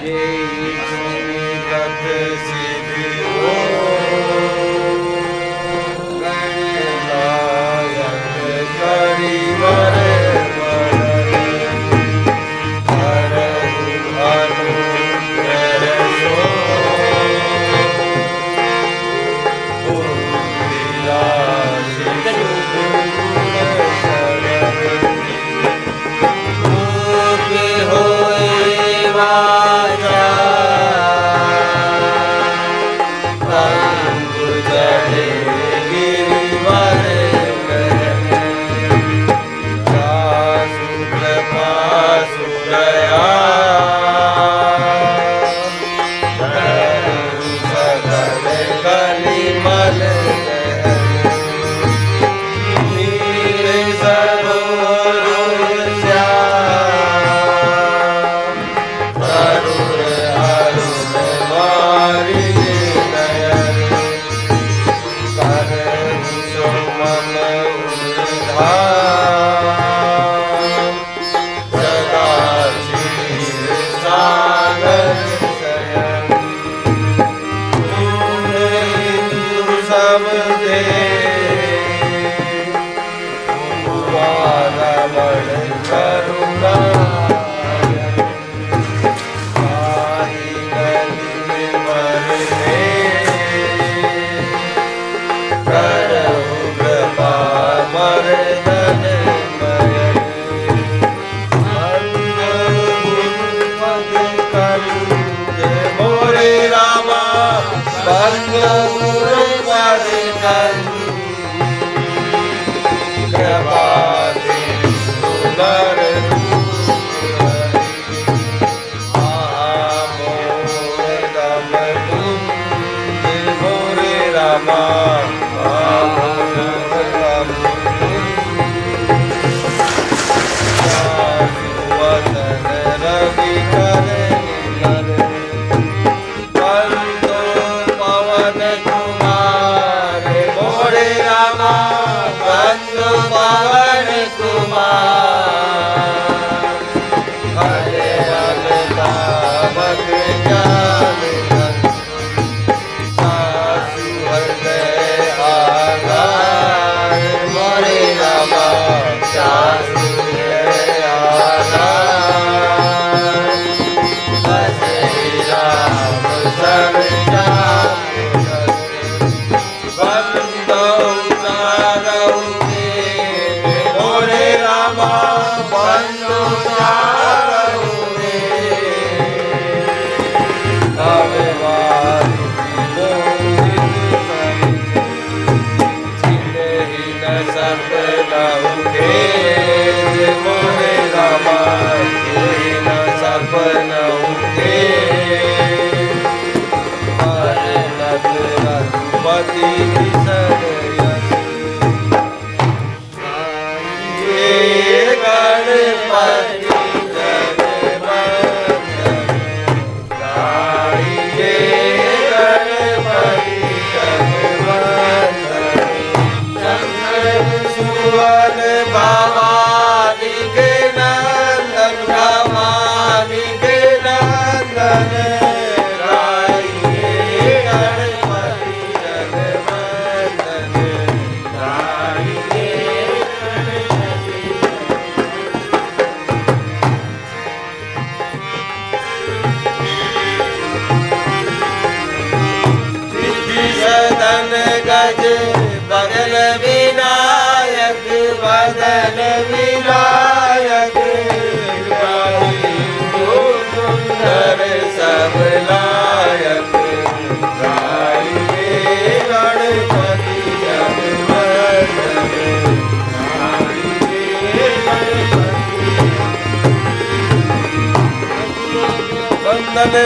ये सुमिरत सिद्धि हो गणनायक करिवर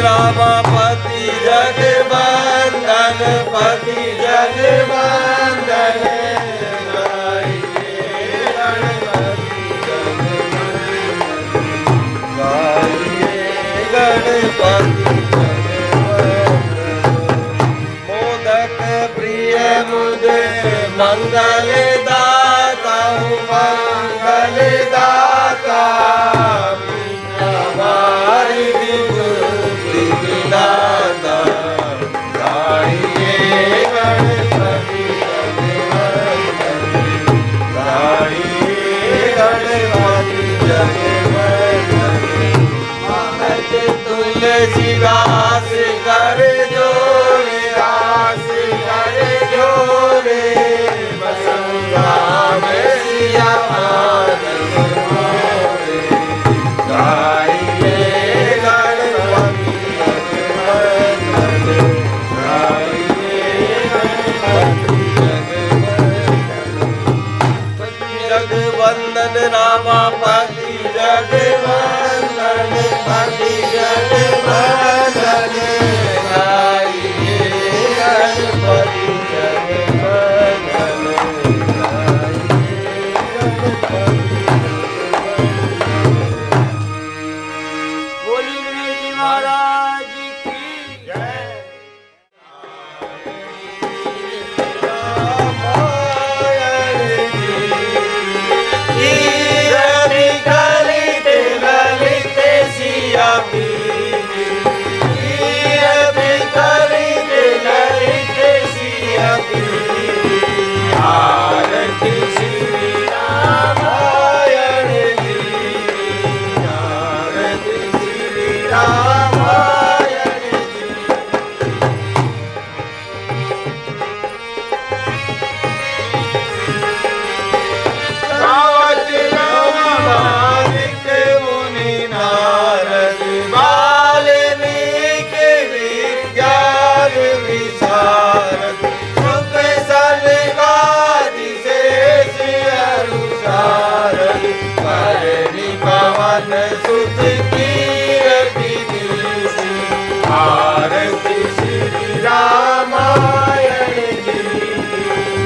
रामापति जगबंदन पति जगबंदन गणपति मोदक प्रिय मुझे मंगल दाता मंगल दाता हमारी तुलसीदास कर जोरे दास कर जोरे बसंगा में सिया गाइए गणपति जगवंदन रामापति जगवंदन पति जगवंदन गाइए गणपति जगवंदन बोली गणेश जी महाराज की जय। सुत कीरति आरती श्री रामायण जी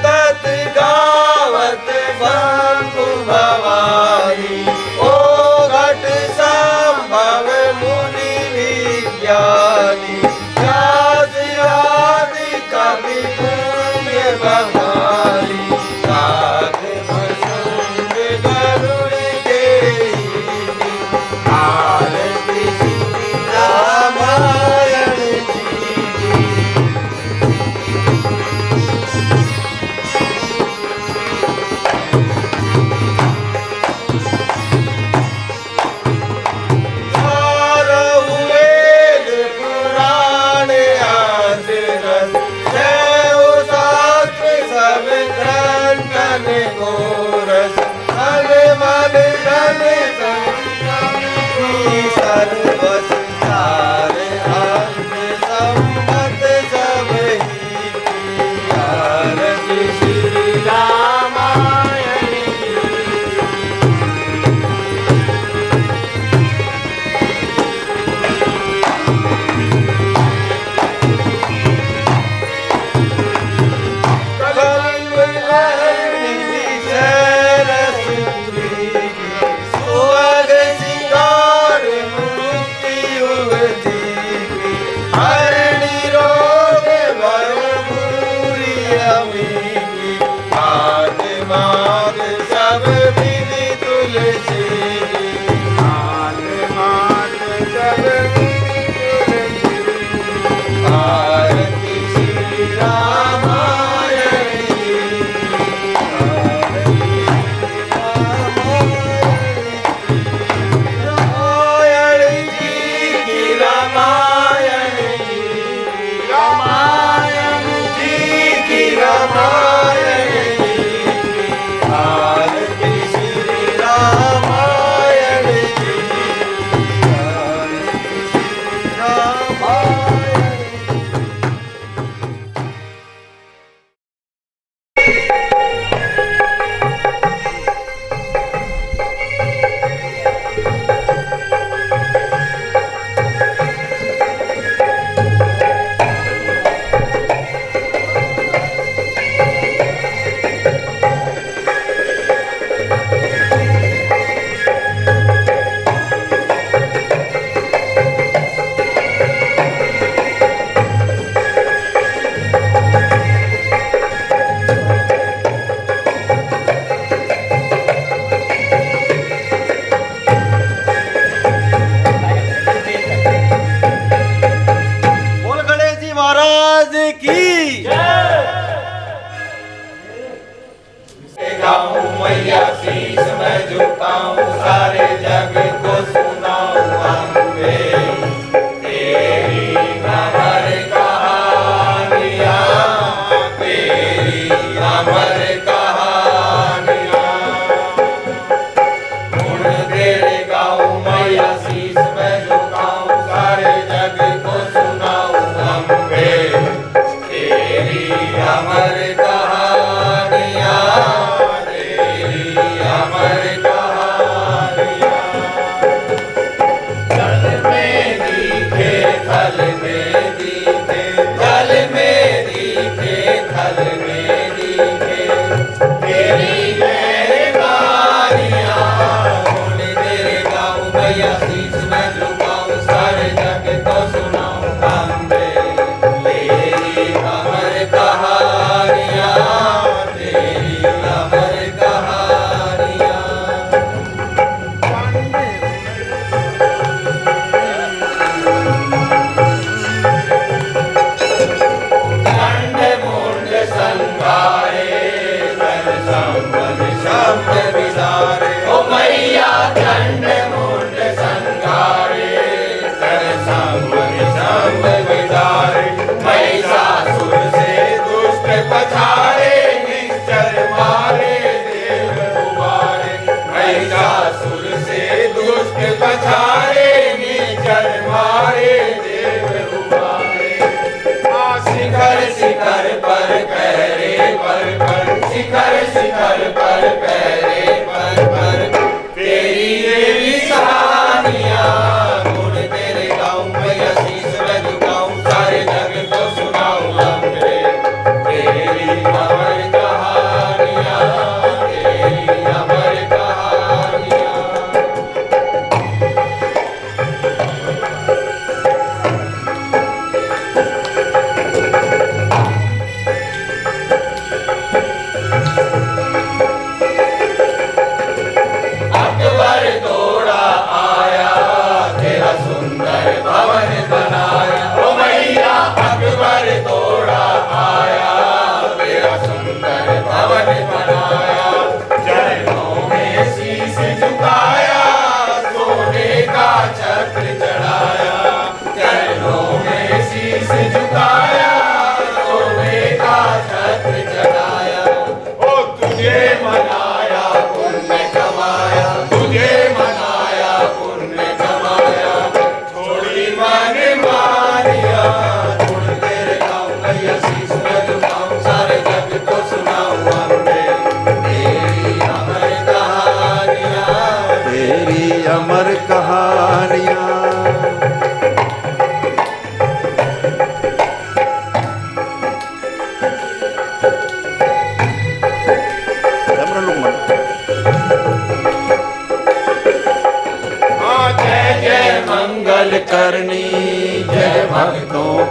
तत् गावत बंधु भवानी ओ घट संभव मुनि विज्ञानी व्यास आदि कवि भवानी साध भसुंड गरुड़ के आरती श्री रामायण जी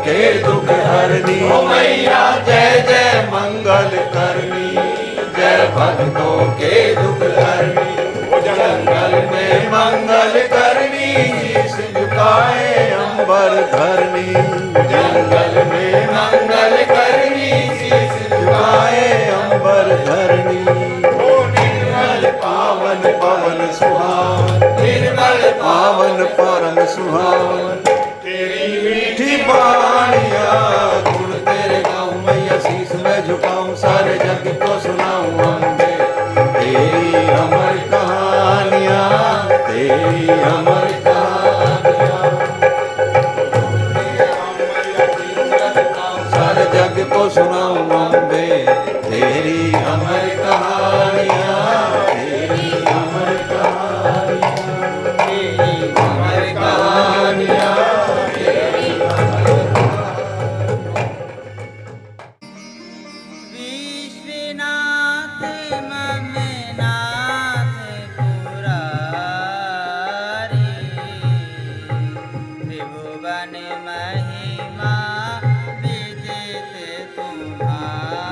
के दुख हरनी। ओ मैया जय जय मंगल करनी, जय भक्तों के दुख हरनी। जंगल में मंगल करनी, शीश झुकाए अंबर धरनी। जंगल में मंगल करनी, शीश झुकाए अंबर धरनी। ओ निर्मल पावन पवन सुहावन, निर्मल पावन परम सुहावन। तेरी मीठी मीठी बाणिया गुण तेरे गाऊं मैया, शीश में झुकाऊं सारे जग को सुनाऊं अम्बे। तेरी अमर कहानियां, तेरी अमर कहानियां, सारे जग को सुनाऊं अम्बे। तेरी अमर कहानियां, तेरी अमर कहानियां, तेरी अमर कहानियां। विश्वनाथ ममनाथ पुरारी, त्रिभुवन महिमा विदित तुम्हारी।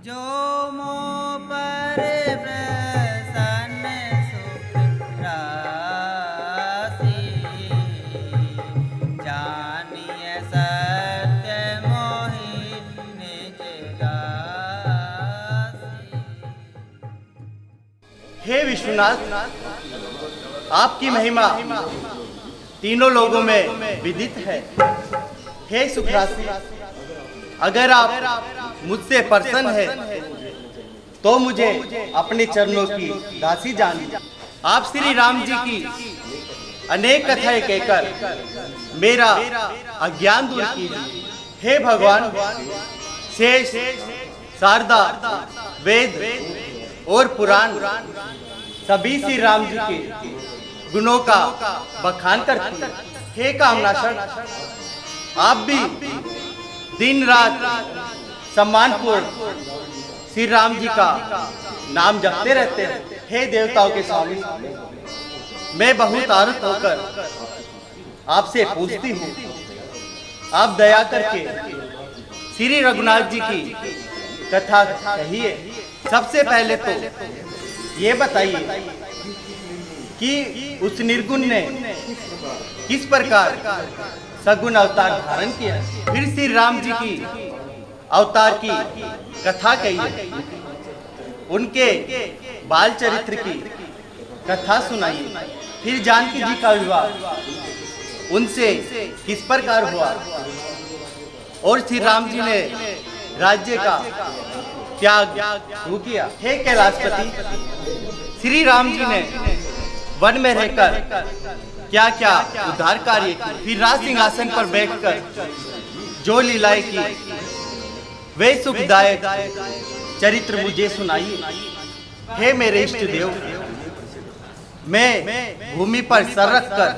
जो मोह पर प्रसन्न सुख राशि, जानिए सत्य मोहि निज दासी। हे विश्वनाथ, आपकी महिमा तीनों लोगों में विदित है। हे सुखराशि, अगर आप मुझसे प्रसन्न है तो मुझे अपने चरणों की दासी जानिए। आप श्री राम जी की अनेक कथाएं कहकर मेरा अज्ञान दूर कीजिए। हे भगवान, शेष, शारदा, वेद और पुराण सभी श्री राम जी के गुणों का बखान करते हैं। हे कामनाशक, आप भी दिन रात सम्मानपूर्ण श्री राम जी का नाम जपते रहते हैं। हे देवताओं के स्वामी, मैं बहुत आरुत होकर आपसे पूछती हूँ, आप दया करके श्री रघुनाथ जी की कथा कहिए। सबसे पहले तो ये बताइए कि उस निर्गुण ने किस प्रकार सगुण अवतार धारण किया। फिर श्री राम जी की अवतार की कथा कहिए, उनके बाल चरित्र की कथा सुनाइए। फिर जानकी जी का विवाह उनसे किस प्रकार हुआ और श्री राम जी ने राज्य का त्याग क्यों किया। हे कैलाशपति, श्री राम जी ने वन में रहकर क्या क्या उद्धार कार्य किए, फिर राज सिंहासन पर बैठकर जो लीलाएं की, वे सुखदायक चरित्र मुझे सुनाइए। हे मेरे इष्ट देव, मैं भूमि पर सर रख कर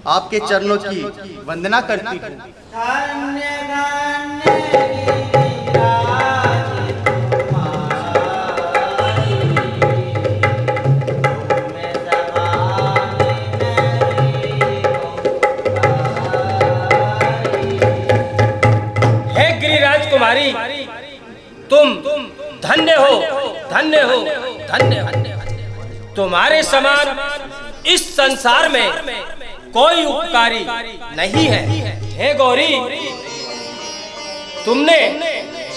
आपके चरणों की वंदना करती हूँ। धन्य धन्य गिरिराज तुम्हारी, तुम्हें समाने नहीं पुकारी। हे गिरिराज कुमारी, तुम धन्य हो, धन्य हो, धन्य हो। तुम्हारे समान इस संसार में कोई उपकारी नहीं है। हे गौरी, तुमने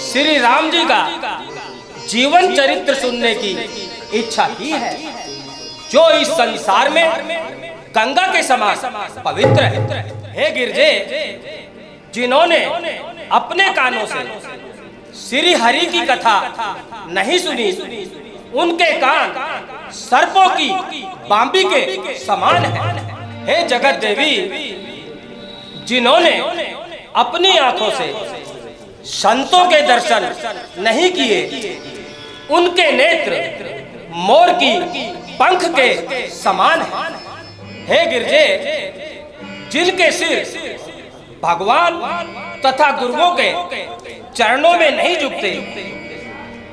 श्री राम जी का जीवन चरित्र सुनने की इच्छा की है, जो इस संसार में गंगा के समान पवित्र है। हे गिरजे, जिन्होंने अपने कानों से श्री हरि की कथा नहीं सुनी, उनके कान सर्पों की बांबी के समान है। हे जगत देवी, जिन्होंने अपनी आंखों से संतों के दर्शन नहीं किए, उनके नेत्र मोर की पंख के समान है। हे गिरजे, जिनके सिर भगवान तथा गुरुओं के चरणों में नहीं झुकते,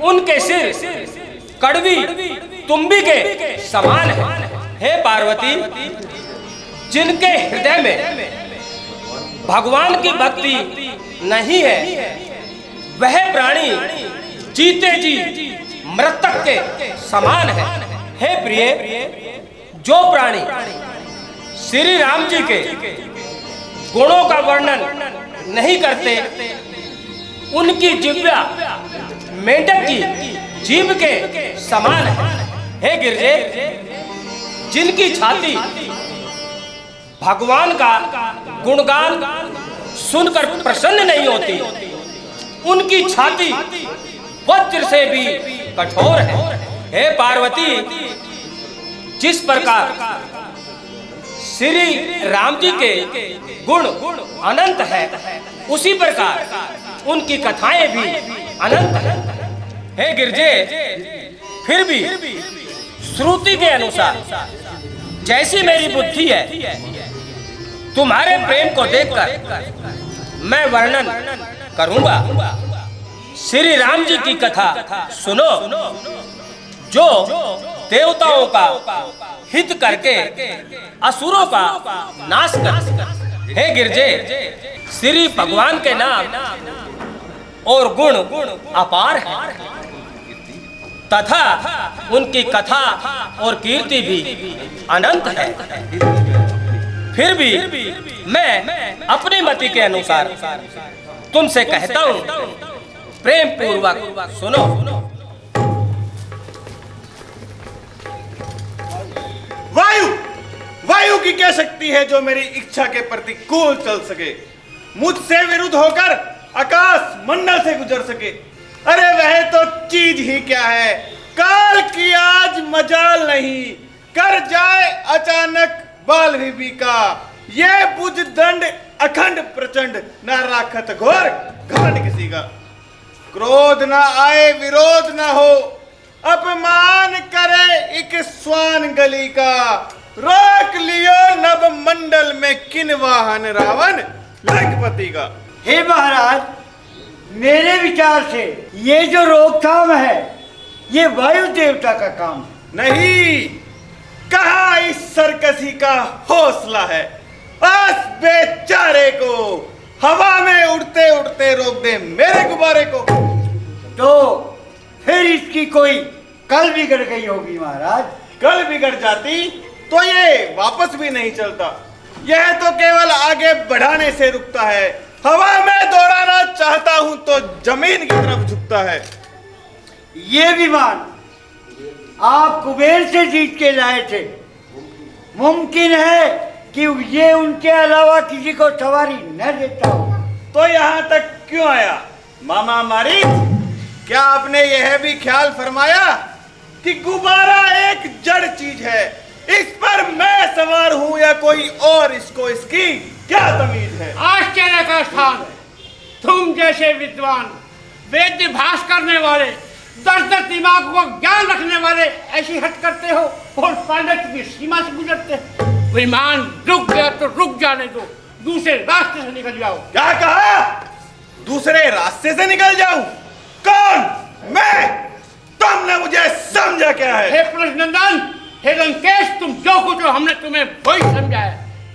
उनके सिर कड़वी तुम्बी के समान है। हे पार्वती, जिनके हृदय में भगवान की भक्ति नहीं है, वह प्राणी जीते जी मृतक के समान है। हे प्रिय, जो प्राणी श्री राम जी के गुणों का वर्णन नहीं करते, उनकी जिह्वा मेंढक की जीभ के समान है। हे गिरजे, जिनकी छाती भगवान का गुणगान सुनकर प्रसन्न नहीं होती, उनकी छाती वज्र से भी कठोर है। हे पार्वती, जिस प्रकार श्री राम जी के गुण अनंत है, उसी प्रकार उनकी कथाएं भी अनंत है। हे गिरजे, फिर भी श्रुति के अनुसार जैसी मेरी बुद्धि है, तुम्हारे प्रेम को देखकर मैं वर्णन करूंगा। श्री राम जी की कथा सुनो, जो देवताओं का हित करके असुरों का नाश कर। हे गिरजे, श्री भगवान के नाम और गुण अपार है, तथा उनकी कथा और कीर्ति भी अनंत है। फिर भी मैं अपनी मति के अनुसार तुमसे कहता हूं, प्रेम पूर्वक सुनो। वायु की क्या शक्ति है जो मेरी इच्छा के प्रतिकूल चल सके, मुझसे विरुद्ध होकर आकाश मंडल से गुजर सके? अरे वह तो चीज ही क्या है, काल की आज मजाल नहीं, कर जाए अचानक बाल का। ये बुझ दंड अखंड प्रचंड, न राखत घोर घमंड किसी का। क्रोध न आए विरोध न हो, अपमान करे एक स्वान गली का। रोक लियो नभ मंडल में किन वाहन रावण लंकपति का। हे महाराज, मेरे विचार से ये जो रोकथाम है, ये वायु देवता का काम है। नहीं, कहा इस सरकसी का हौसला है, आज बेचारे को हवा में उड़ते उड़ते रोक दे मेरे गुब्बारे को। तो फिर इसकी कोई कल बिगड़ गई होगी महाराज। कल बिगड़ जाती तो ये वापस भी नहीं चलता, यह तो केवल आगे बढ़ाने से रुकता है। हवा में दौड़ाना चाहता हूं तो जमीन की तरफ झुकता है। ये विमान आप कुबेर से जीत के लाए थे, मुमकिन है कि ये उनके अलावा किसी को सवारी न देता हो। तो यहाँ तक क्यों आया मामा मारी? क्या आपने यह भी ख्याल फरमाया कि गुब्बारा एक जड़ चीज है, इस पर मैं सवार हूं या कोई और, इसको इसकी क्या तमीज है? आश्चर्य का स्थान है, तुम जैसे विद्वान, वेद भाष करने वाले, 10-10 दिमाग को ज्ञान रखने वाले ऐसी हट करते हो और पंडित की सीमा से गुजरते हो। विमान रुक गया तो रुक जाने दो, दूसरे रास्ते से निकल जाओ। क्या कहा? दूसरे रास्ते से निकल जाऊं? कौन? मैं? तुमने मुझे समझा क्या है? हे प्रश्नंदन, हे लंकेश, तुम जो कुछ हो हमने तुम्हें वही समझाया।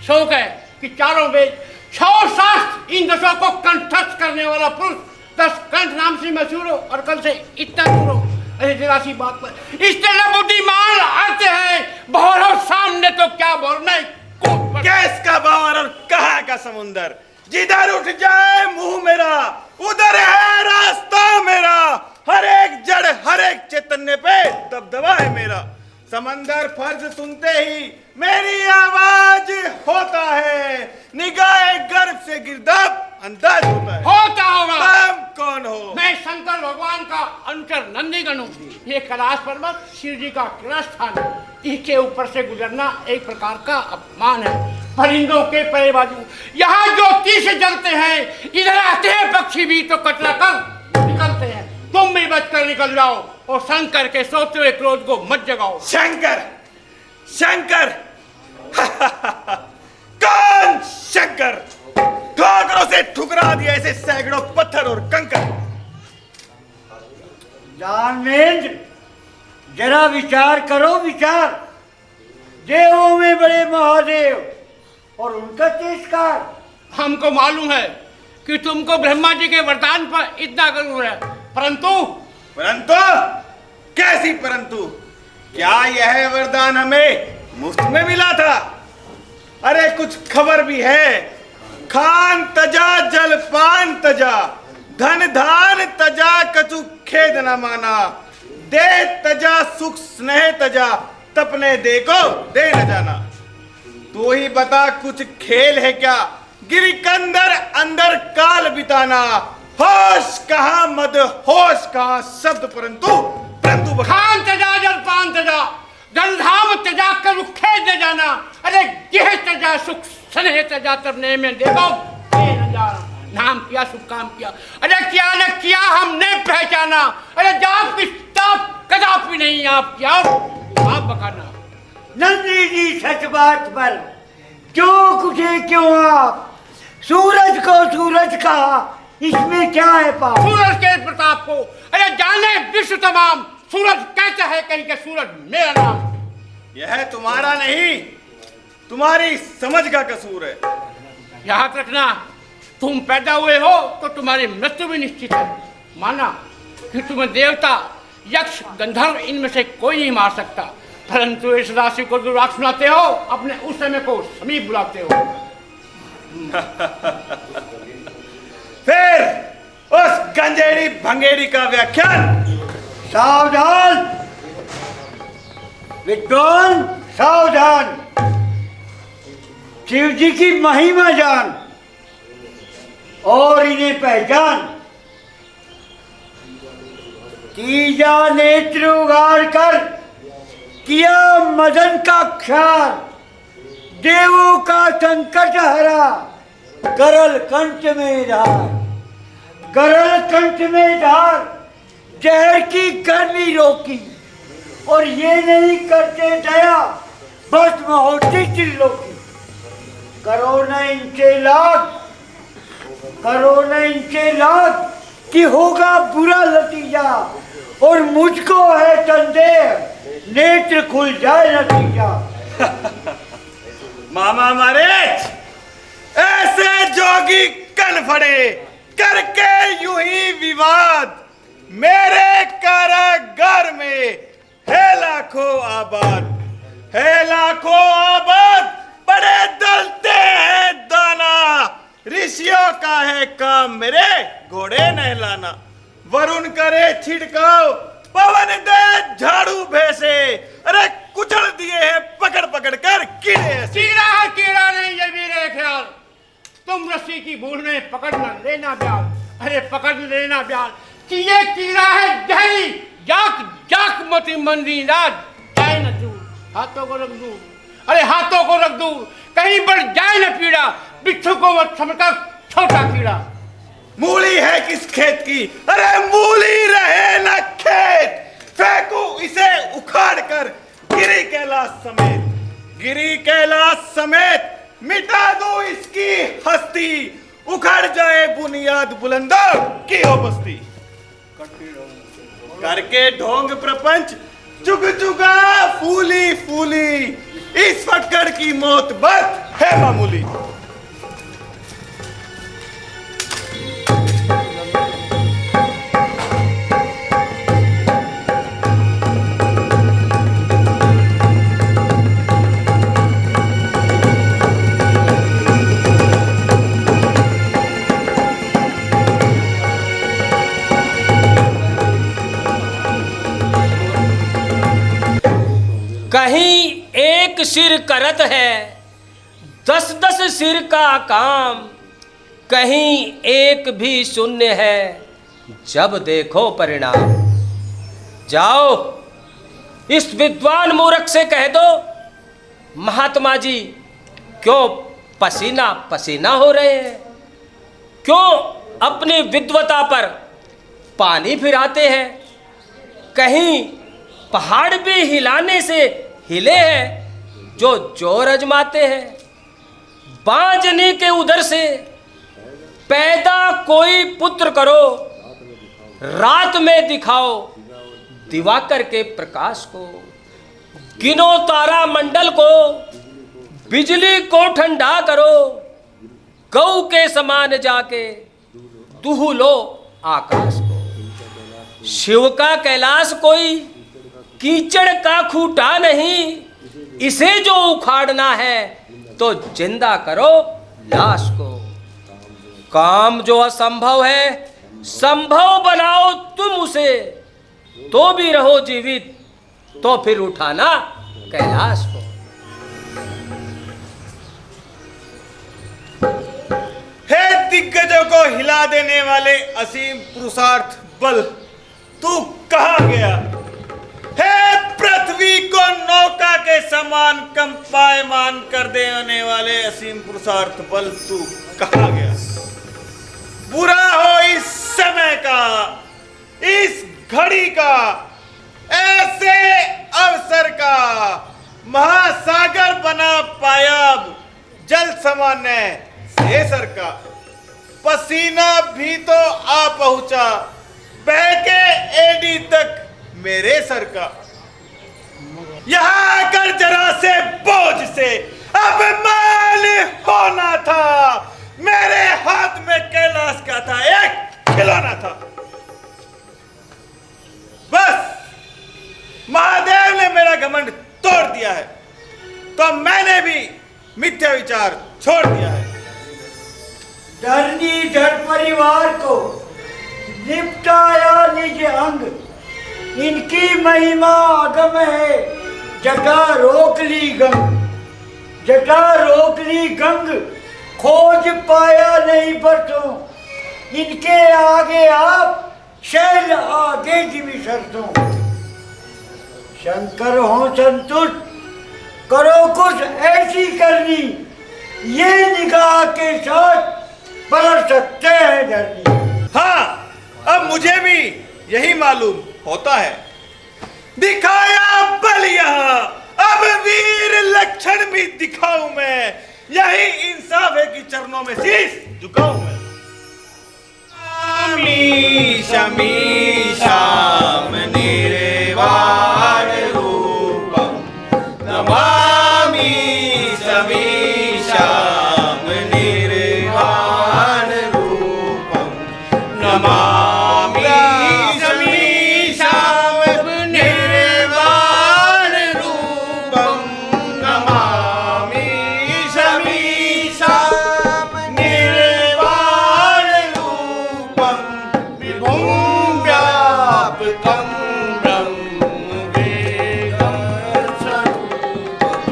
शौक है कि चारों वेद, 6 शास्त्र, इन 10 को कंठस्थ करने वाला पुरुष 10 कंठ नाम से मशहूर हो और कल से इतना दूर हो। अरे जरा सी बात पर इस तरह बुद्धिमान आते हैं, भौरव सामने तो क्या बोलना, कैस का बावर और कहा का समुंदर, जिधर उठ जाए मुंह मेरा उधर है रास्ता मेरा। हर एक जड़ हर एक चैतन्य पे दबदबा है मेरा। समंदर फर्ज सुनते ही मेरी आवाज होता है, निगाह गर्भ से गिरदाब अंदाज होता है। होता होगा। तुम कौन हो? मैं शंकर भगवान का अनुचर नंदीगण हूँ। ये कैलाश पर्वत शिव जी का क्रीड़ा स्थान है, इसके ऊपर से गुजरना एक प्रकार का अपमान है। परिंदों के परे बाजू यहाँ जो तीर जलते हैं, इधर आते हैं पक्षी भी तो कचरा कर निकलते हैं। तुम भी बचकर निकल जाओ और शंकर के सोते हुए क्रोध को मत जगाओ। शंकर? शंकर? कौन शंकर? ठोकरों से ठुकरा दिया ऐसे सैकड़ों पत्थर और कंकर। जानमेंद्र, जरा विचार करो, विचार। देवों में बड़े महादेव, और उनका तिरस्कार। हमको मालूम है कि तुमको ब्रह्मा जी के वरदान पर इतना गर्व है, परंतु परंतु कैसी परंतु? क्या यह वरदान हमें मुफ्त में मिला था? अरे कुछ खबर भी है। खान तजा जलपान तजा, धन धान तजा, कछु खेद न माना, दे तजा सुख स्नेह तजा, तपने देखो दे न जाना। तू ही बता कुछ खेल है क्या, गिरिकंदर अंदर काल बिताना, होश कहाँ मद होश कहाँ शब्द, परंतु परंतु खान तजा जलपान तजा, जलधाम तजा कर खेद न जाना, अरे यह तजा सुख स्नेह तजा, तपने में देखो दे न जाना। नाम किया शुभ काम किया, अरे क्या न किया हमने पहचाना, अरे जाप की ताप कदापि नहीं आप क्या आप बकाना। नंदी जी सच बात पर जो कुछ है क्यों आप सूरज को सूरज कहा, इसमें क्या है पाप? सूरज के प्रताप को अरे जाने विश्व तमाम, सूरज कहता है कहीं के सूरज मेरा नाम। यह तुम्हारा नहीं, तुम्हारी समझ का कसूर है। याद रखना, तुम पैदा हुए हो तो तुम्हारी मृत्यु भी निश्चित है। माना कि तुम्हें देवता यक्ष गंधर्व इनमें से कोई नहीं मार सकता, परंतु इस राशि को जो राग सुनाते हो, अपने उस समय को समीप बुलाते हो। फिर उस गंजेड़ी भंगेड़ी का व्याख्यान। सावधान विद्वान सावधान, शिव जी की महिमा जान और इन्हें पहचान। तीजा नेत्र उगाड़ कर किया मदन का क्षार, देवों का संकट हरा, गरल कंठ में धार, गरल कंठ में धार, जहर की गर्मी रोकी, और ये नहीं करते दया, भस्म होती त्रिलोकी। करो न इनसे लाग, करो न इनसे लाग, कि होगा बुरा नतीजा, और मुझको है संदेह, नेत्र खुल जाए नतीजा। मामा मारे ऐसे जोगी कन फड़े, करके यूं ही विवाद, मेरे कारागार में है लाखों आबाद, है लाखों आबाद, बड़े दलते हैं दाना, ऋषियों का है काम मेरे घोड़े नहलाना। वरुण करे छिड़काव, पवन दे झाड़ू भैसे, अरे कुचल दिए हैं पकड़ पकड़ कर कीड़े ऐसे। कीड़ा है कीड़ा नहीं ये मेरे ख्याल, तुम रस्सी की भूल में पकड़ न लेना ब्याल, अरे पकड़ लेना ब्याल कि ये कीड़ा है जहरी, जाक जाक मती मंदी रात जाए न दूर, हाथों को रख दूर, अरे हाथों को रख दूर, कहीं पर जाए न पीड़ा, बिच्छू को मत समझकर छोटा कीड़ा। मूली है किस खेत की, अरे मूली रहे न खेत, फेंकू इसे उखाड़ कर गिरी कैलाश समेत, गिरी कैलाश समेत, मिटा दो इसकी हस्ती, उखड़ जाए बुनियाद बुलंदों की हो बस्ती। करके ढोंग प्रपंच जुग जुगा फूली फूली, इस फक्कड़ की मौत बस है मामूली। कहीं एक सिर करत है 10-10 सिर का काम, कहीं एक भी शून्य है जब देखो परिणाम। जाओ इस विद्वान मूर्ख से कह दो, महात्मा जी क्यों पसीना पसीना हो रहे हैं, क्यों अपनी विद्वता पर पानी फिराते हैं। कहीं पहाड़ भी हिलाने से हिले हैं जो जोर अजमाते हैं। बांझनी के उधर से पैदा कोई पुत्र करो, रात में दिखाओ दिवाकर के प्रकाश को। गिनो तारा मंडल को, बिजली को ठंडा करो, गऊ के समान जाके दुह लो आकाश को। शिव का कैलाश कोई कीचड़ का खूंटा नहीं, इसे जो उखाड़ना है तो जिंदा करो लाश को। काम जो असंभव है संभव बनाओ तुम उसे, तो भी रहो जीवित तो फिर उठाना कैलाश को। हे दिग्गजों को हिला देने वाले असीम पुरुषार्थ बल, तू कहाँ गया? हे पृथ्वी को नौका के समान कंपायमान कर देने वाले असीम पुरुषार्थ बल, तू कहाँ गया? बुरा हो इस समय का, इस घड़ी का, ऐसे अवसर का, महासागर बना पायाब जल सामान्य शेषर का। पसीना भी तो आ पहुंचा बह के एडी तक मेरे सर का। यहां आकर जरा से बोझ से अब मान होना था, मेरे हाथ में कैलाश का था एक खिलौना था। बस महादेव ने मेरा घमंड तोड़ दिया है, तो मैंने भी मिथ्या विचार छोड़ दिया है। धरनी धर परिवार को निपटाया निज अंग, इनकी महिमा अगम है, जटा रोक ली गंग, जटा रोक ली गंग, खोज पाया नहीं बरसों, इनके आगे आप शैल आगे जीवी शर्तों। शंकर हो संतुष्ट, करो कुछ ऐसी करनी, ये निगाह के साथ पलट सकते हैं धरनी। हाँ, अब मुझे भी यही मालूम होता है। दिखाया बल यहाँ, अब वीर लक्षण भी दिखाऊं मैं, यही इंसाफ है कि चरणों में शीश झुकाऊं मैं। मीशाम निर्वाण रूपम नमामि समीशाम निर्वाण रूपम नमामि समीशाम निर्वाण रूपम नमामि समीशाम निर्वाण रूपम विभुं व्यापकं ब्रह्म वेदं स्वरूपम्।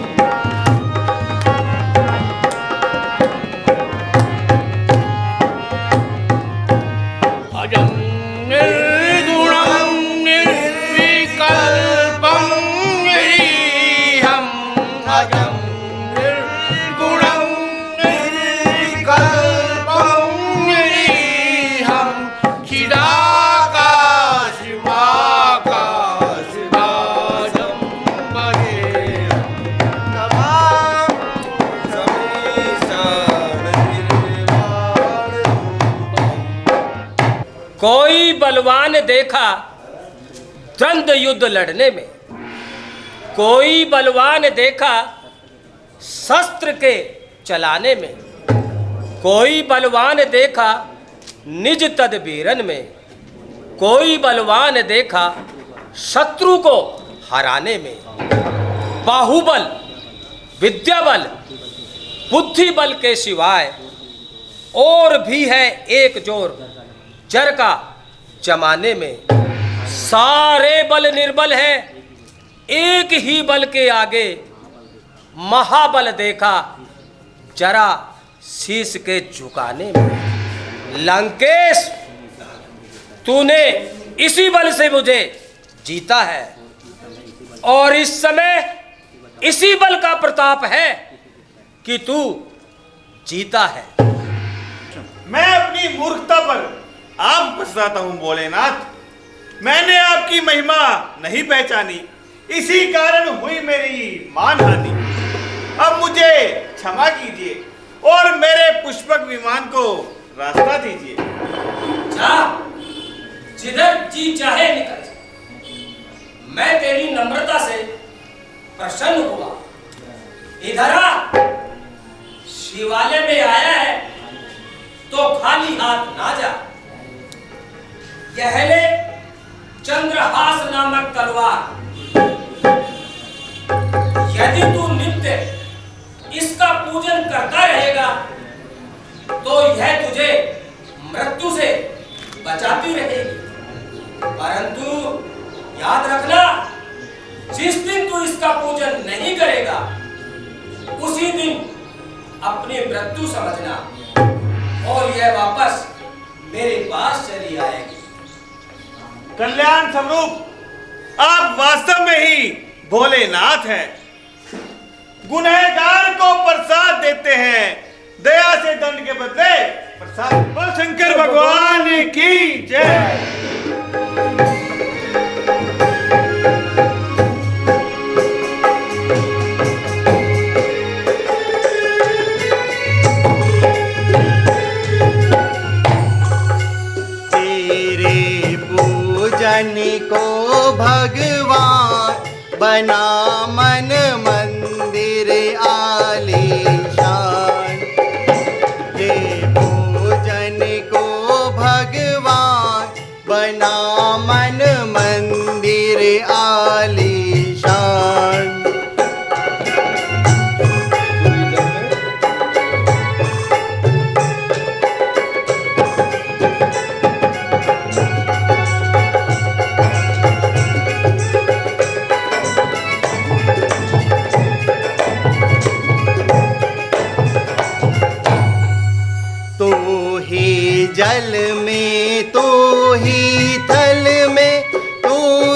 अजं निर्गुणं निर्विकल्पं निरीहं, अजं निर्गुणं निर्विकल्पं निरीहं, चिदाकाशमाकाशराजं भजेऽहं। कोई बलवान देखा द्वंद्व युद्ध लड़ने में, कोई बलवान देखा शस्त्र के चलाने में, कोई बलवान देखा निज तदबीरन में, कोई बलवान देखा शत्रु को हराने में। बाहुबल, विद्या बल, बुद्धि बल के सिवाय और भी है एक जोर जर का जमाने में। सारे बल निर्बल है, एक ही बल के आगे महाबल देखा जरा शीश के झुकाने में। लंकेश, तूने इसी बल से मुझे जीता है और इस समय इसी बल का प्रताप है कि तू जीता है। मैं अपनी मूर्खता पर आप पछताता हूं भोलेनाथ। मैंने आपकी महिमा नहीं पहचानी, इसी कारण हुई मेरी मानहानि। अब मुझे क्षमा कीजिए और मेरे पुष्पक विमान को रास्ता दीजिए। जा, जिधर जी चाहे निकल जा। मैं तेरी नम्रता से प्रसन्न हुआ। इधर आ। शिवालय में आया है तो खाली हाथ ना जा। यह ले चंद्रहास नामक तलवार। यदि तू नित्य इसका पूजन करता रहेगा तो यह तुझे मृत्यु से बचाती रहेगी। परंतु याद रखना, जिस दिन तू इसका पूजन नहीं करेगा उसी दिन अपनी मृत्यु समझना और यह वापस मेरे पास चली आएगी। कल्याण स्वरूप आप वास्तव में ही भोलेनाथ हैं। गुनहगार को प्रसाद देते हैं, दया से दंड के बदले प्रसाद। बोल शंकर भगवान की जय। पूजन को भगवान बना मन मंदिर आलीशान। ये पूजन को भगवान बना मन मंदिर आलीशान। जल में तू ही थल में, तू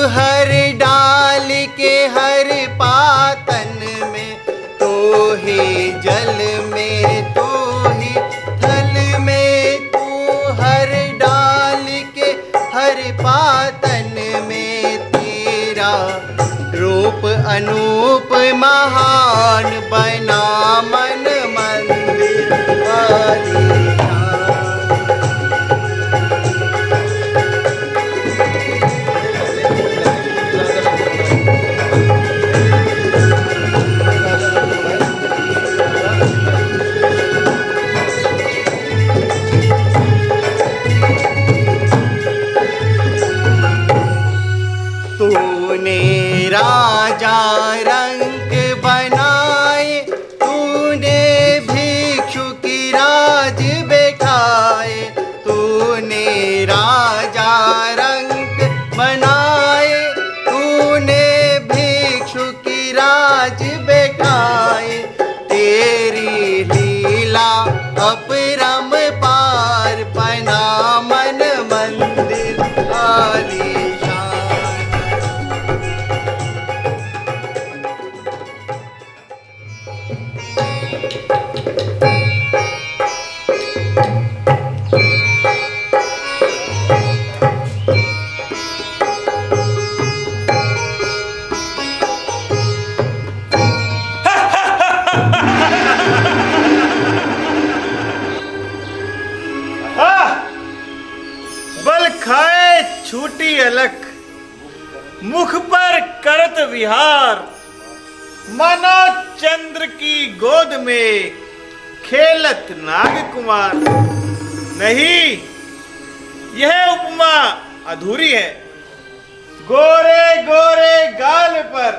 हर डाल के हर पातन में। तू ही जल में तू ही थल में, तू हर डाल के हर पातन में। तेरा रूप अनूप महान बना मन मंदिर आलीशान। राजा रंग बनाए, तूने भिक्षु की राज बैठाए। तूने राजा रंग बनाए, तूने भिक्षु की राज बैठाए। तेरी लीला अपरम पार बना मन मंदिर आलीशान। छूटी अलख मुख पर करत विहार, मानो चंद्र की गोद में खेलत नाग कुमार। नहीं, यह उपमा अधूरी है। गोरे गोरे गाल पर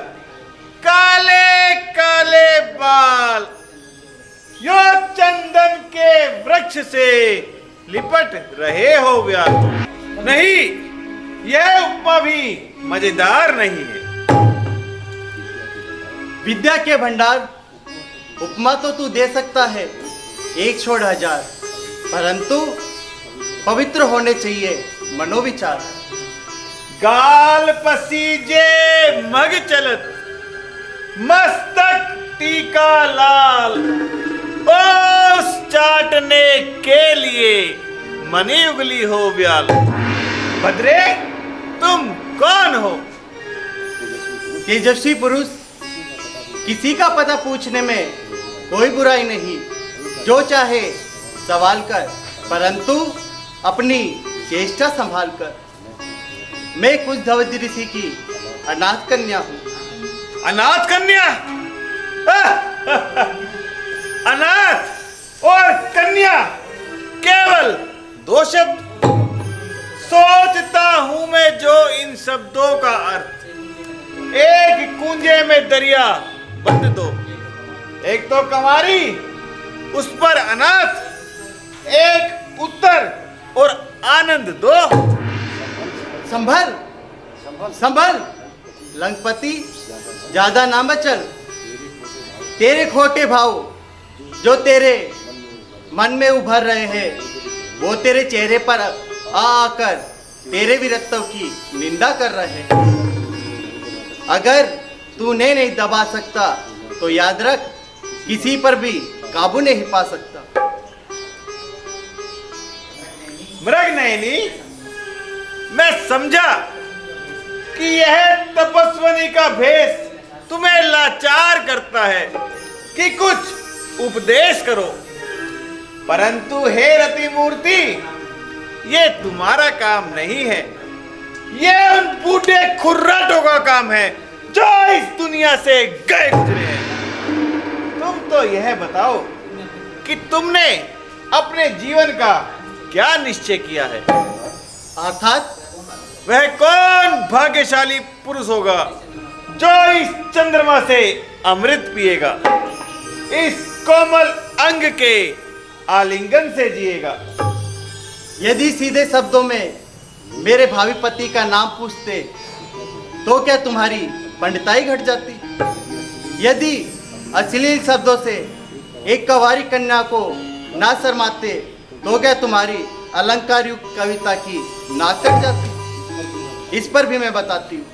काले काले बाल, यो चंदन के वृक्ष से लिपट रहे हो व्याल। नहीं, यह उपमा भी मजेदार नहीं है। विद्या के भंडार उपमा तो तू दे सकता है 1 छोड़ 1000, परंतु पवित्र होने चाहिए मनोविचार। गाल पसीजे मग चलत, मस्तक टीका लाल। ओस चाटने के लिए मनी उगली हो व्याल। भद्रे, तुम कौन हो? तेजस्वी पुरुष, किसी का पता पूछने में कोई बुराई नहीं। जो चाहे सवाल कर, परंतु अपनी चेष्टा संभाल कर। मैं कुछ धवज ऋषि की अनाथ कन्या हूँ। अनाथ कन्या? अनाथ? और कन्या केवल 2 शब्द। सोचता हूं मैं जो इन शब्दों का अर्थ एक कुंजे में दरिया बंद दो। एक तो कंवारी, उस पर अनाथ, एक उत्तर और आनंद दो। संभल संभल लंकपति, ज्यादा ना मचल। तेरे खोटे भाव जो तेरे मन में उभर रहे हैं वो तेरे चेहरे पर आ आकर तेरे वीरत्व की निंदा कर रहे हैं। अगर तू नहीं दबा सकता तो याद रख, किसी पर भी काबू नहीं पा सकता। मृगनयनी, मैं समझा कि यह तपस्विनी का भेष तुम्हें लाचार करता है कि कुछ उपदेश करो, परंतु हे रति मूर्ति, ये तुम्हारा काम नहीं है। ये उन बूढ़े खुर्राटों का काम है जो इस दुनिया से गए गुजरे हैं। तुम तो यह बताओ कि तुमने अपने जीवन का क्या निश्चय किया है? अर्थात वह कौन भाग्यशाली पुरुष होगा जो इस चंद्रमा से अमृत पिएगा, इस कोमल अंग के आलिंगन से जिएगा? यदि सीधे शब्दों में मेरे भावी पति का नाम पूछते तो क्या तुम्हारी पंडिताई घट जाती? यदि अश्लील शब्दों से एक कंवारी कन्या को ना शर्माते तो क्या तुम्हारी अलंकार युक्त कविता की नाक कट जाती? इस पर भी मैं बताती हूँ।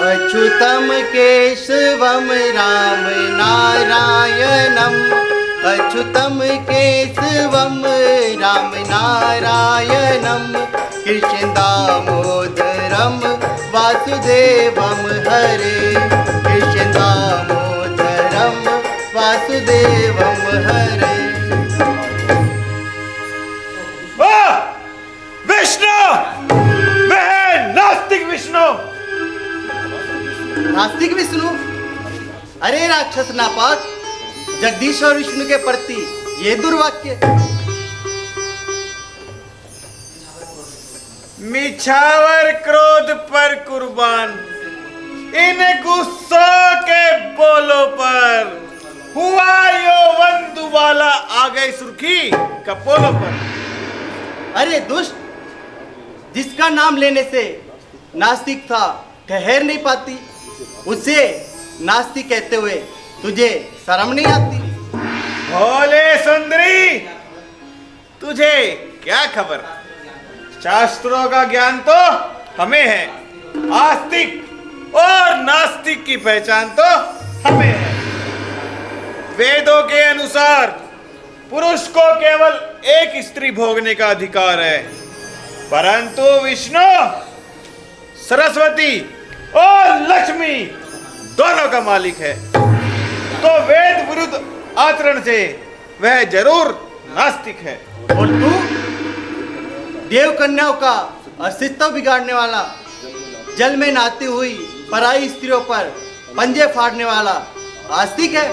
अच्युतम केशवम राम नारायणम, अच्युतम केशवम राम नारायणम, कृष्ण दामोदरम वासुदेवम हरे, कृष्ण दामोदरम वासुदेवम हरे। विष्णु, वह नास्तिक विष्णु। नास्तिक विष्णु? अरे राक्षस नापाक, जगदीश्वर विष्णु के प्रति ये दुर्वाक्य। मिछावर क्रोध पर कुर्बान, इन गुस्सों के बोलों पर हुआ यौवन दुबाला आ गई सुर्खी कपोलों पर। अरे दुष्ट, जिसका नाम लेने से नास्तिकता ठहर नहीं पाती, उसे नास्तिक कहते हुए तुझे शर्म नहीं आती? भोले सुंदरी, तुझे क्या खबर? शास्त्रों का ज्ञान तो हमें है, आस्तिक और नास्तिक की पहचान तो हमें है। वेदों के अनुसार पुरुष को केवल एक स्त्री भोगने का अधिकार है, परंतु विष्णु, सरस्वती और लक्ष्मी दोनों का मालिक है। तो वेद विरुद्ध आचरण से वह जरूर नास्तिक है। और तू देव कन्याओं का अस्तित्व बिगाड़ने वाला, जल में नहाती हुई पराई स्त्रियों पर पंजे फाड़ने वाला आस्तिक है।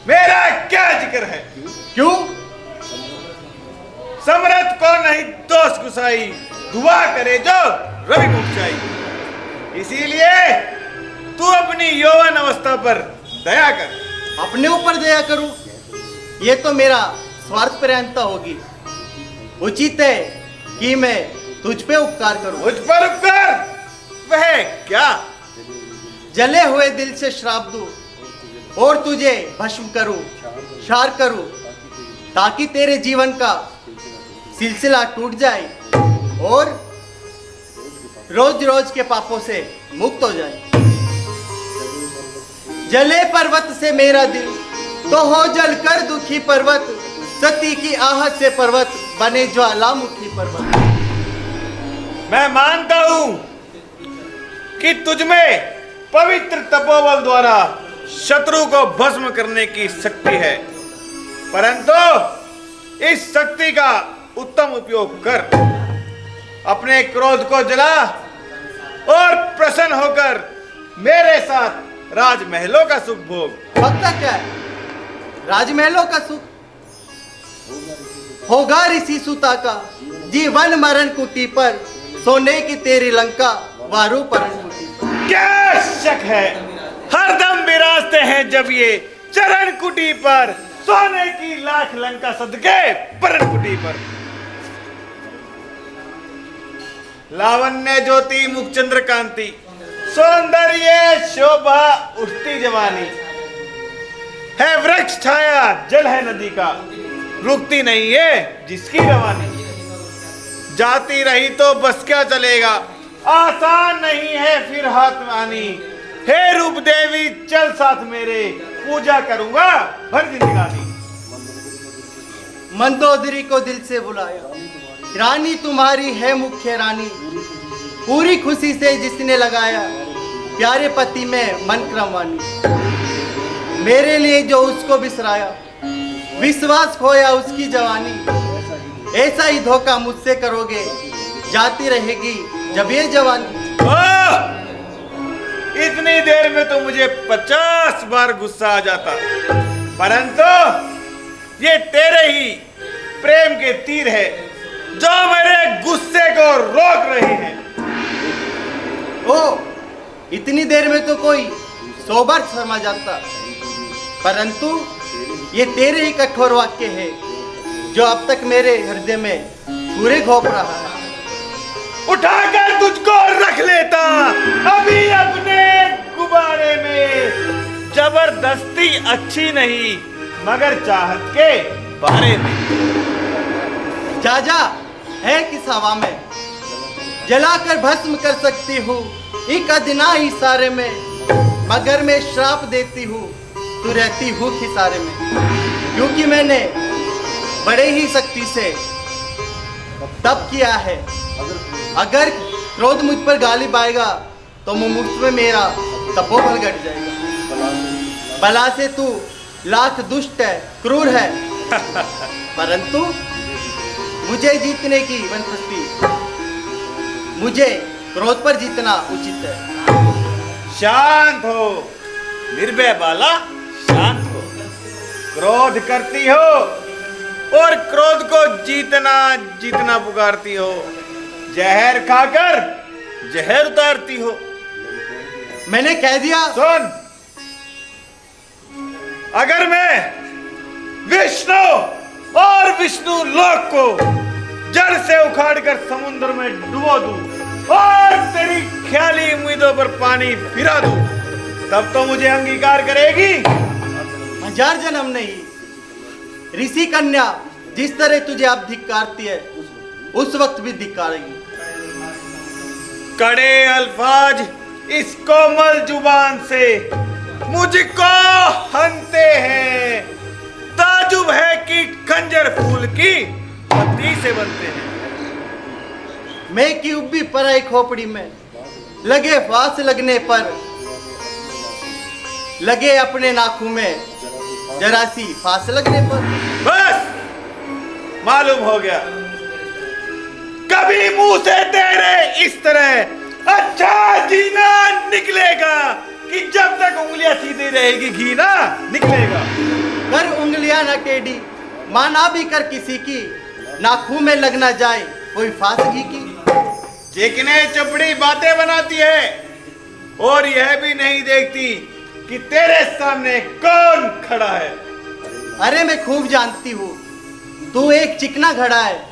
मेरा क्या जिक्र है? क्यों? समरथ को नहीं दोष गुसाई, दुआ करे जो रवि मुखचाई। इसीलिए तू अपनी यौवन अवस्था पर दया कर। अपने ऊपर दया करूं? ये तो मेरा स्वार्थ पर्यंत होगी। उचित है कि मैं तुझ पे उपकार करूं। मुझ पर उपकार? वह क्या? जले हुए दिल से श्राप दूं और तुझे भस्म करूं, क्षार करूं, ताकि तेरे जीवन का सिलसिला टूट जाए और रोज रोज के पापों से मुक्त हो जाए। जले पर्वत से मेरा दिल तो हो जल कर दुखी पर्वत, सती की आहट से पर्वत बने ज्वालामुखी पर्वत। मैं मानता हूं कि तुझमें पवित्र तपोबल द्वारा शत्रु को भस्म करने की शक्ति है, परंतु इस शक्ति का उत्तम उपयोग कर। अपने क्रोध को जला और प्रसन्न होकर मेरे साथ राजमहलों का सुख भोग। पक्का क्या है? राजमहलों का सुख होगा ऋषि सुता का, जीवन मरण कुटी पर सोने की तेरी लंका, वारू परण कुटी पर। क्या शक है, हरदम विराजते हैं जब ये चरण कुटी पर, सोने की लाख लंका सदके परण कुटी पर। लावण्य ज्योति मुख चंद्र कांति, सौंदर्य शोभा उठती जवानी, है वृक्ष छाया जल है नदी का, रुकती नहीं है जिसकी रवानी। जाती रही तो बस क्या चलेगा, आसान नहीं है फिर हाथ में आनी। हे रूप देवी चल साथ मेरे, पूजा करूंगा भर जिंदगानी। मंदोदरी को दिल से बुलाया, रानी तुम्हारी है मुख्य रानी, पूरी खुशी से जिसने लगाया प्यारे पति में मन क्रमवानी। मेरे लिए जो उसको बिसराया, विश्वास खोया उसकी जवानी, ऐसा ही धोखा मुझसे करोगे, जाती रहेगी जब ये जवानी। इतनी देर में तो मुझे 50 बार गुस्सा आ जाता, परंतु ये तेरे ही प्रेम के तीर है जो मेरे गुस्से को रोक रहे हैं। ओ, इतनी देर में तो कोई 100 बार शर्मा जाता, परंतु ये तेरे ही कठोर वाक्य है जो अब तक मेरे हृदय में पूरे घोप रहा है। उठाकर तुझको रख लेता अभी अपने गुब्बारे में, जबरदस्ती अच्छी नहीं मगर चाहत के बारे में। जा जा है किस हवा में, जलाकर भस्म कर सकती हूँ एक अदना इशारे में, मगर मैं श्राप देती हूँ तू रहती हूँ खिसारे में। क्योंकि मैंने बड़े ही शक्ति से तप किया है, अगर क्रोध मुझ पर गालिब आएगा तो मुमुक्त में मेरा तपोबल घट जाएगा। बला से तू लाख दुष्ट है, क्रूर है, परंतु मुझे जीतने की बनपस्ती, मुझे क्रोध पर जीतना उचित है। शांत हो निर्भय बाला, शांत हो। क्रोध करती हो और क्रोध को जीतना जीतना पुकारती हो, जहर खाकर जहर उतारती हो। मैंने कह दिया। सुन, अगर मैं विष्णु और विष्णु लोक को जड़ से उखाड़कर समुद्र में डुबो दूं और तेरी ख्याली उम्मीदों पर पानी फिरा दूं, तब तो मुझे अंगीकार करेगी? 1000 जन्म नहीं, ऋषि कन्या जिस तरह तुझे अब धिक्कारती है उस वक्त भी धिक्कारेगी। कड़े अल्फाज इस कोमल जुबान से मुझको हंसते हैं, ताजुब है कि खंजर फूल की पत्ती से बनते हैं। मैं की उब्बी पराई खोपड़ी में लगे फांस लगने पर, लगे अपने नाखून में जरा सी फांस लगने पर। बस मालूम हो गया, कभी मुंह से तेरे इस तरह अच्छा जीना निकलेगा कि जब तक उंगलियां सीधी रहेगी घी ना निकलेगा। कर उंगलियां न टेढ़ी, माना भी कर किसी की, नाखून में लग ना जाए कोई फांस घी की। चिकने चपड़ी बातें बनाती है और यह भी नहीं देखती कि तेरे सामने कौन खड़ा है। अरे मैं खूब जानती हूँ, तू एक चिकना घड़ा है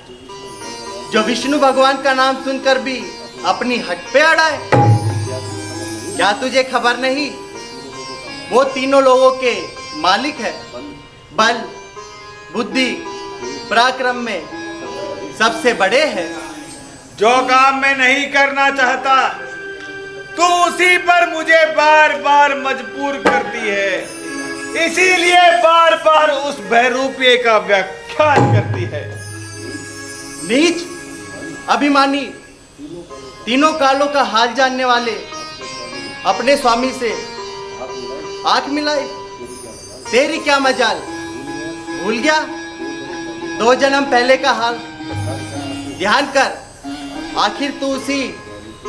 जो विष्णु भगवान का नाम सुनकर भी अपनी हट पे अड़ा है। क्या तुझे खबर नहीं, वो तीनों लोगों के मालिक है, बल बुद्धि पराक्रम में सबसे बड़े हैं। जो काम मैं नहीं करना चाहता तू उसी पर मुझे बार बार मजबूर करती है, इसीलिए बार बार उस बहरूपिये का व्याख्यान करती है। नीच अभिमानी, तीनों कालों का हाल जानने वाले, अपने स्वामी से आंख मिलाए, तेरी क्या मजाल, भूल गया 2 जन्म पहले का हाल। ध्यान कर, आखिर तू उसी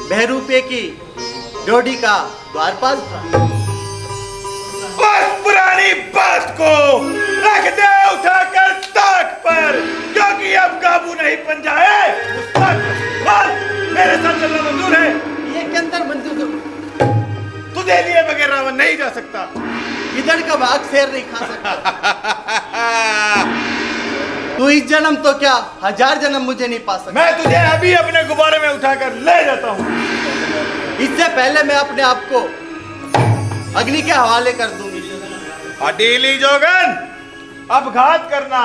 बहरूपे की डोडी का द्वारपाल था। उस पुरानी बात को रख दे उठाकर ताक पर, क्योंकि अब काबू नहीं बन जाए। मेरे साथ चलना मंजूर है। ये के अंदर मंजूर, तुझे लिए बगैर रावण नहीं जा सकता। इधर का भाग शेर नहीं खा सकता। तू इस जन्म तो क्या 1000 जन्म मुझे नहीं पा सकता। मैं तुझे अभी अपने गुब्बारे में उठाकर ले जाता हूँ। इससे पहले मैं अपने आप को अग्नि के हवाले कर दूंगी। अडीली जोगन, अब घात करना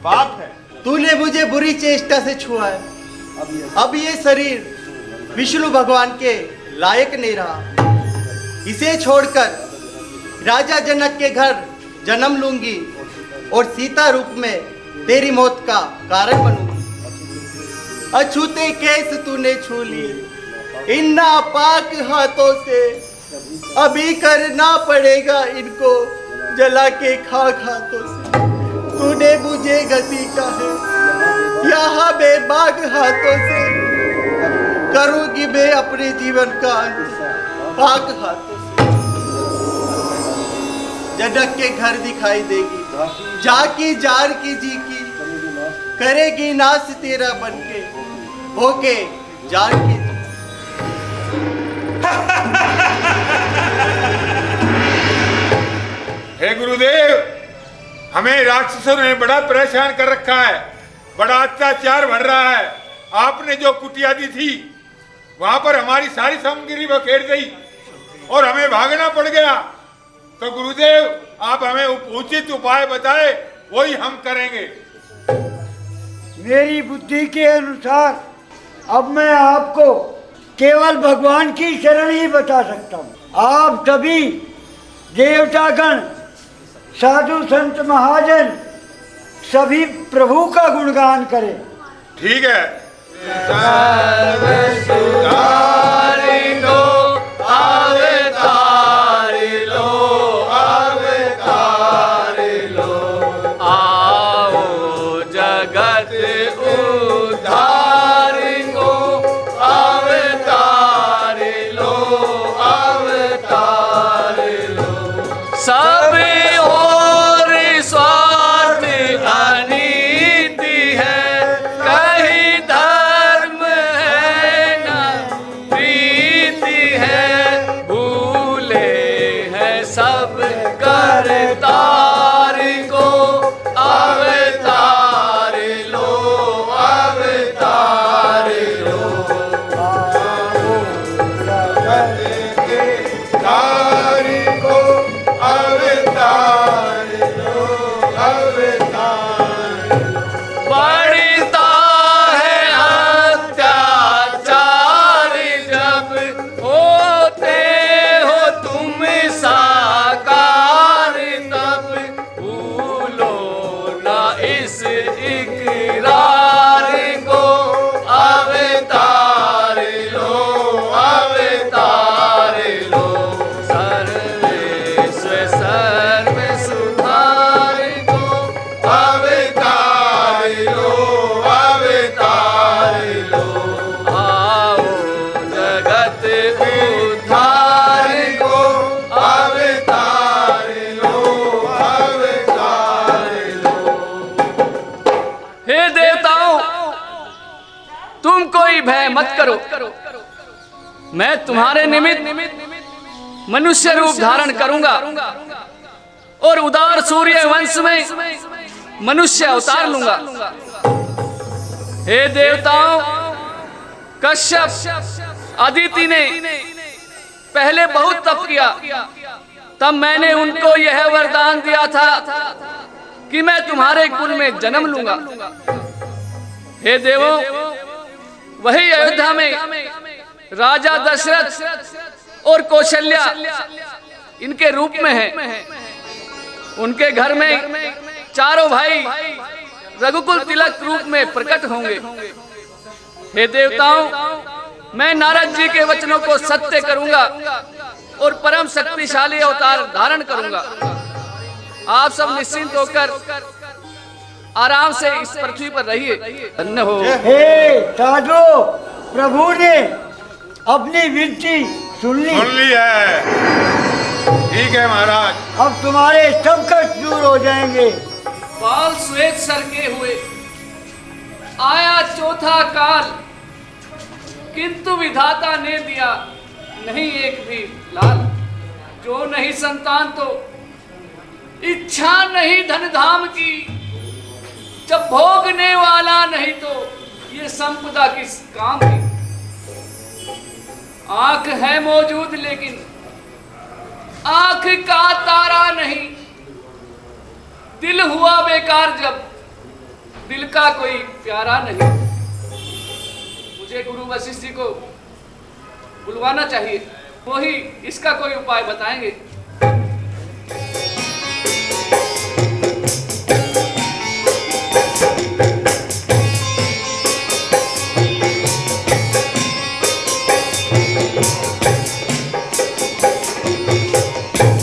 पाप है। तूने मुझे बुरी चेष्टा से छुआ है, अब ये शरीर विष्णु भगवान के लायक नहीं रहा। इसे छोड़कर राजा जनक के घर जन्म लूंगी और सीता रूप में तेरी मौत का कारण बनूंगी। अछूते केस तूने छू लिए इन नापाक हाथों से, अभी करना पड़ेगा इनको जला के खाक हाथों से। तूने मुझे घसीटा है यहाँ बेबाक हाथों से, करूंगी मैं अपने जीवन का अंत पाक हाथों से। जनक के घर दिखाई देगी जाकी जार की जी की, करेगी नाश तेरा बनके होके जार की। हे गुरुदेव, हमें राक्षसों ने बड़ा परेशान कर रखा है, बड़ा अत्याचार बढ़ रहा है। आपने जो कुटिया दी थी वहां पर हमारी सारी सामग्री बखेर गई और हमें भागना पड़ गया। तो गुरुदेव, आप हमें उचित उपाय बताए, वही हम करेंगे। मेरी बुद्धि के अनुसार अब मैं आपको केवल भगवान की शरण ही बता सकता हूँ। आप सभी देवतागण, साधु संत महाजन सभी प्रभु का गुणगान करें। ठीक है। भय मत करो, मैं तुम्हारे निमित्त मनुष्य रूप धारण करूंगा और उदार सूर्य वंश में मनुष्य अवतार लूंगा। हे देवताओं, कश्यप अदिति ने पहले बहुत तप किया, तब मैंने उनको यह वरदान दिया था कि मैं तुम्हारे कुल में जन्म लूंगा। हे देवों, वही अयोध्या में राजा दशरथ और कौशल्या इनके रूप में है। उनके घर में चारों भाई रघुकुल तिलक रूप में प्रकट होंगे। हे देवताओं, मैं नारद जी के वचनों को सत्य करूंगा और परम शक्तिशाली अवतार धारण करूंगा। आप सब निश्चिंत होकर आराम से इस पृथ्वी पर रहिए। धन्य हो। हे साधु, प्रभु ने अपनी विनती सुन ली। सुन ली है। ठीक है महाराज। अब तुम्हारे सब कष्ट दूर हो जाएंगे। बाल श्वेत सर के हुए आया चौथा काल, किंतु विधाता ने दिया नहीं एक भी लाल। जो नहीं संतान तो इच्छा नहीं धन धाम की, जब भोगने वाला नहीं तो ये संपदा किस काम की। आंख है मौजूद लेकिन आंख का तारा नहीं, दिल हुआ बेकार जब दिल का कोई प्यारा नहीं। मुझे गुरु वशिष्ठ जी को बुलवाना चाहिए, वही इसका कोई उपाय बताएंगे।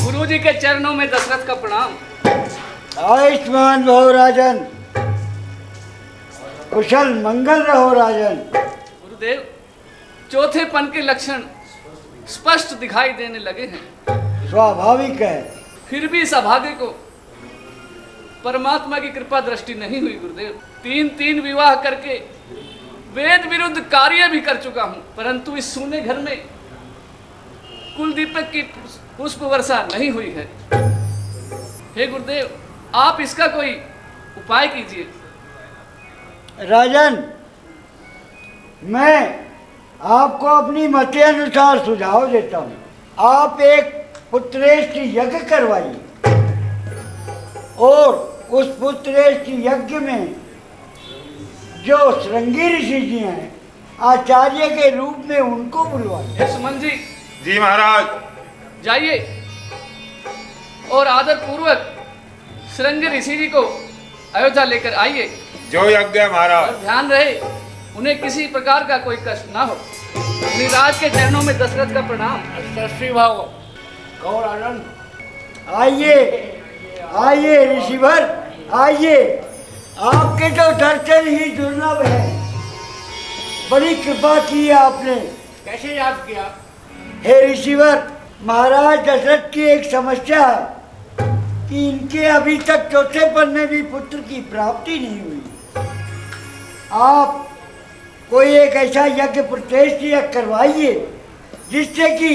गुरु जी के चरणों में दशरथ का प्रणाम। आयुष्मान भव राजन, कुशल मंगल रहो राजन। गुरुदेव, चौथेपन के लक्षण स्पष्ट दिखाई देने लगे हैं। स्वाभाविक है। फिर भी इस अभागे को परमात्मा की कृपा दृष्टि नहीं हुई गुरुदेव। 3 विवाह करके वेद विरुद्ध कार्य भी कर चुका हूं, परंतु इस सूने घर में कुलदीपक की पुष्प वर्षा नहीं हुई है। हे गुरुदेव, आप इसका कोई उपाय कीजिए। राजन, मैं आपको अपनी मति अनुसार सुझाव देता हूँ। आप एक पुत्रेष्टि यज्ञ करवाइए और उस पुत्रेष्टि यज्ञ में जो श्रृंगी ऋषि जी हैं आचार्य के रूप में उनको बुलवाइए। हे सुमन जी। जी महाराज। जाइए और आदर पूर्वक श्रृंगी ऋषि जी को अयोध्या लेकर आइए। जो यज्ञ महाराज। और ध्यान रहे उन्हें किसी प्रकार का कोई कष्ट ना हो। निराज के चरणों में दशरथ का प्रणाम। श्री भाव गौर आनंद। आइए आइए ऋषिवर, आइए। आपके तो दर्शन ही दुर्लभ है। बड़ी कृपा की है आपने। कैसे याद किया? हे ऋषिवर, महाराज दशरथ की एक समस्या है कि इनके अभी तक चौथेपन में भी पुत्र की प्राप्ति नहीं हुई। आप कोई एक ऐसा यज्ञ प्रतिष्ठा करवाइए जिससे कि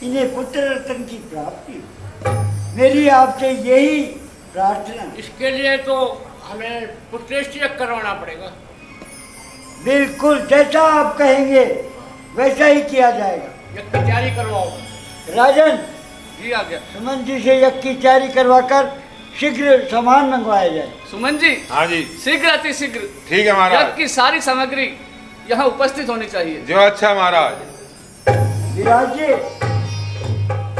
इन्हें पुत्र रत्न की प्राप्ति हो। मेरी आपसे यही प्रार्थना। इसके लिए तो हमें पुत्रेष्टि करवाना पड़ेगा। बिल्कुल, जैसा आप कहेंगे वैसा ही किया जाएगा। यज्ञ की तैयारी करवाओ। राजन जी आ गया। सुमन जी से यज्ञ की तैयारी करवाकर शीघ्र सामान मंगवाया जाए। सुमन जी। हाँ जी। शीघ्र अति शीघ्र ठीक है महाराज। यज्ञ की सारी सामग्री यहाँ उपस्थित होनी चाहिए। जो अच्छा महाराज। विराज जी,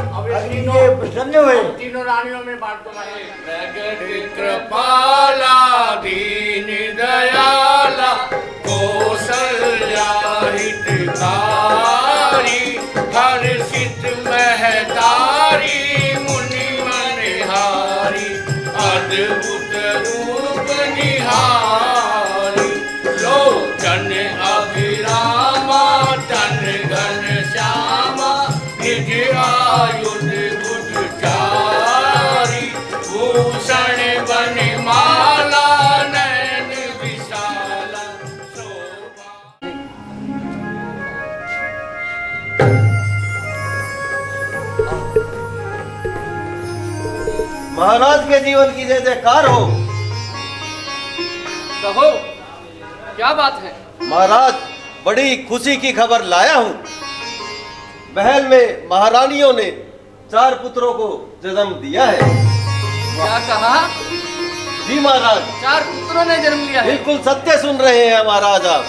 अब ये अभी तीनों ये प्रसन्न हुए। तीनों रानियों में बांट दो। जगत कृपाला दीन दयाला कौशल्या हितकारी हर्षित महतारी मुनि मनहारी अद्भुत रूप निहारी लोचन अभिरामा तन घन श्यामा निज आयुध बुद्धचारी भूषण वनमाला नयन विशाला शोभा। महाराज के जीवन की जय जयकार हो। कहो क्या बात है? महाराज, बड़ी खुशी की खबर लाया हूँ। महल में महारानियों ने 4 पुत्रों को जन्म दिया है। क्या कहा? जी महाराज। 4 पुत्रों ने जन्म लिया है। बिल्कुल सत्य सुन रहे हैं महाराज आप।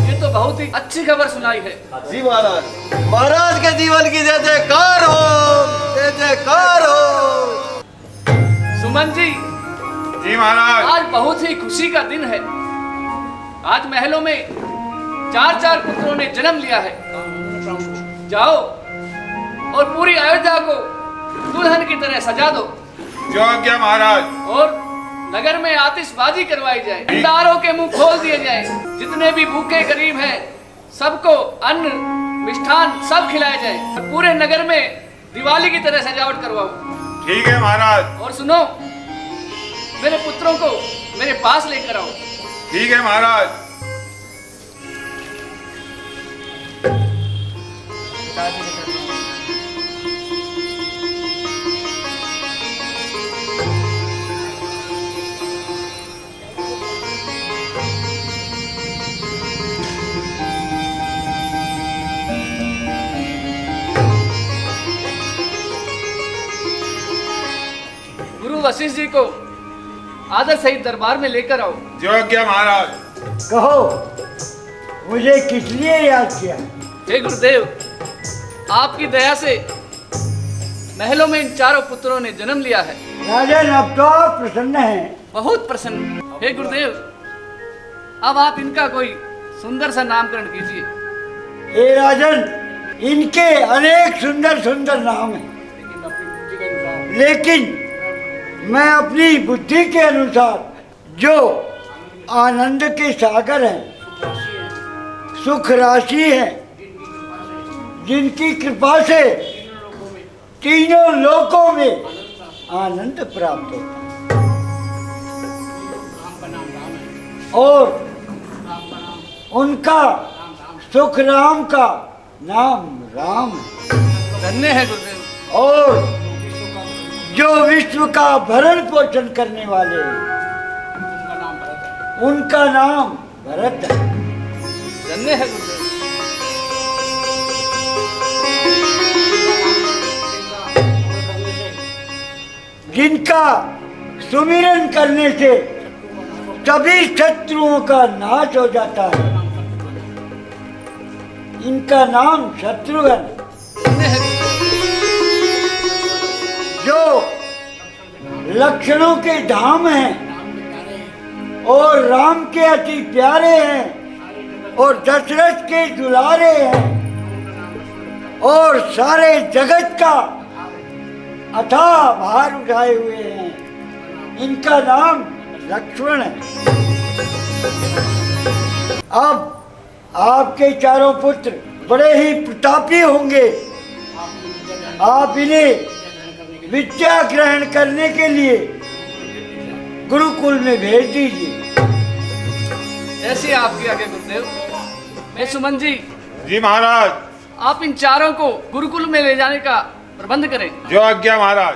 ये तो बहुत ही अच्छी खबर सुनाई है। जी महाराज। महाराज के जीवन की जय जयकार हो, जय जयकार हो। सुमन जी। जी महाराज। आज बहुत ही खुशी का दिन है। आज महलों में 4 पुत्रों ने जन्म लिया है। जाओ और पूरी अयोध्या को दुल्हन की तरह सजा दो। जो आज्ञा महाराज। और नगर में आतिशबाजी करवाई जाए, भंडारों के मुंह खोल दिए जाए। जितने भी भूखे गरीब हैं सबको अन्न मिष्ठान सब खिलाया जाए। पूरे नगर में दिवाली की तरह सजावट करवाओ। ठीक है महाराज। और सुनो, मेरे पुत्रों को मेरे पास लेकर आओ। ठीक है महाराज। गुरु वशिष्ठ जी को आदर सहित दरबार में लेकर आओ। जो आज्ञा महाराज। कहो, मुझे किस लिए याद किया? हे गुरुदेव, आपकी दया से महलों में इन चारों पुत्रों ने जन्म लिया है। राजन, अब तो आप प्रसन्न हैं। बहुत प्रसन्न। हे गुरुदेव, अब आप इनका कोई सुंदर सा नामकरण कीजिए। हे राजन, इनके अनेक सुंदर सुंदर नाम हैं, लेकिन मैं अपनी बुद्धि के अनुसार जो आनंद के सागर हैं, सुख राशि हैं, जिनकी कृपा से तीनों लोकों में आनंद प्राप्त होता है, और उनका सुख राम का नाम राम है। धन्य है गुरुदेव। और जो विश्व का भरण पोषण करने वाले हैं, उनका नाम भरत है। धन्य है गुरुदेव। जिनका सुमिरन करने से सभी शत्रुओं का नाश हो जाता है, इनका नाम शत्रुघ्न। धन्य है गुरुदेव। जो लक्षणों के धाम हैं और राम के अति प्यारे हैं और दशरथ के दुलारे हैं और सारे जगत का अथाह भार उठाए हुए हैं, इनका नाम लक्ष्मण है। अब आपके चारों पुत्र बड़े ही प्रतापी होंगे। आप इन्हें विद्या ग्रहण करने के लिए गुरुकुल में भेज दीजिए। ऐसी आपकी आज्ञा गुरुदेव। मैं सुमन जी। जी महाराज। आप इन चारों को गुरुकुल में ले जाने का प्रबंध करें। जो आज्ञा महाराज।